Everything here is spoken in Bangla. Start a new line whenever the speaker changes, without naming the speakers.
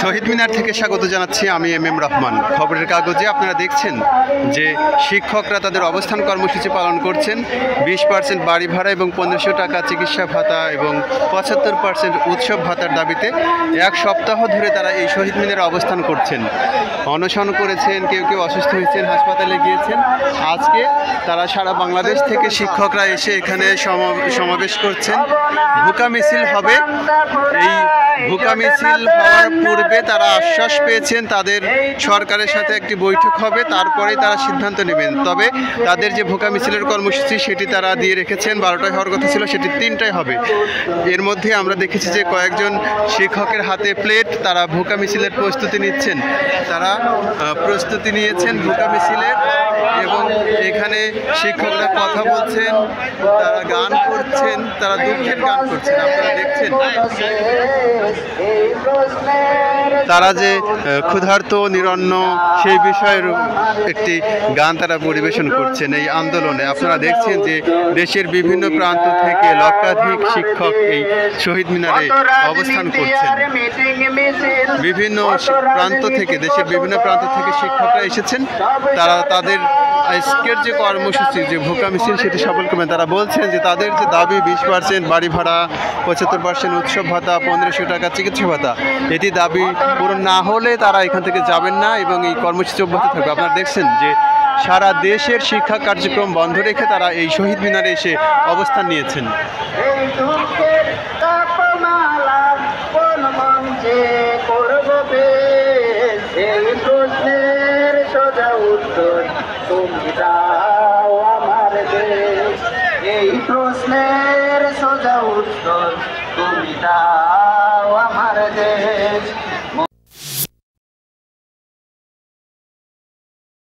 শহীদ মিনার থেকে স্বাগত জানাচ্ছি আমি এম রহমান। খবরের কাগজে আপনারা দেখছেন যে শিক্ষকরা তাদের অবস্থান কর্মসূচি পালন করছেন। 20% বাড়ি ভাড়া এবং 1500 টাকা চিকিৎসা ভাতা এবং 75% উৎসব ভাতার দাবিতে এক সপ্তাহ ধরে তারা এই শহীদ মিনারে অবস্থান করছেন, অনশন করেছেন, কেউ কেউ অসুস্থ হয়েছেন, হাসপাতালে গিয়েছেন। আজকে তারা সারা বাংলাদেশ থেকে শিক্ষকরা এসে এখানে সমাবেশ করছেন। ভুকা মিছিল হবে। এই ভুকা মিছিল হওয়ার পূর্বে তারা আশ্বাস পেয়েছেন তাদের সরকারের সাথে একটি বৈঠক হবে, তারপরেই তারা সিদ্ধান্ত নেবেন। তবে তাদের যে ভুকা মিছিলের কর্মসূচি সেটি তারা দিয়ে রেখেছেন, 12টায় হওয়ার কথা ছিল, সেটি 3টায় হবে। এর মধ্যে আমরা দেখেছি যে কয়েকজন শিক্ষকের হাতে প্লেট, তারা ভুকা মিছিলের প্রস্তুতি নিচ্ছেন। তারা প্রস্তুতি নিয়েছেন ভুকা মিছিলের এবং এখানে শিক্ষকরা কথা বলছেন, তারা গান করছেন, তারা দুঃখের গান করছেন। আপনারা দেখছেন তারা যে ক্ষুধার্ত নিরন্ন সেই বিষয়ের একটি গান তারা পরিবেশন করছেন এই আন্দোলনে। আপনারা দেখছেন যে দেশের বিভিন্ন প্রান্ত থেকে লক্ষাধিক শিক্ষক এই শহীদ মিনারে অবস্থান করছেন। বিভিন্ন প্রান্ত থেকে, দেশের বিভিন্ন প্রান্ত থেকে শিক্ষকরা এসেছেন। তারা তাদের আজকের যে কর্মসূচি, যে ভুকা মিছিল, সেটি সফল করবেন। তারা বলছেন যে তাদের যে দাবি 20% বাড়ি ভাড়া, 75% উৎসব ভাতা, 1500 টাকা চিকিৎসা ভাতা, এটি দাবি পূরণ না হলে তারা এখান থেকে যাবেন না এবং এই কর্মসূচি অব্যাহত থাকবে। আপনারা দেখছেন যে সারা দেশের শিক্ষা কার্যক্রম বন্ধ রেখে তারা এই শহীদ মিনারে এসে অবস্থান নিয়েছেন।
এই প্রশ্নের সোজা উত্তর তুমি দাও।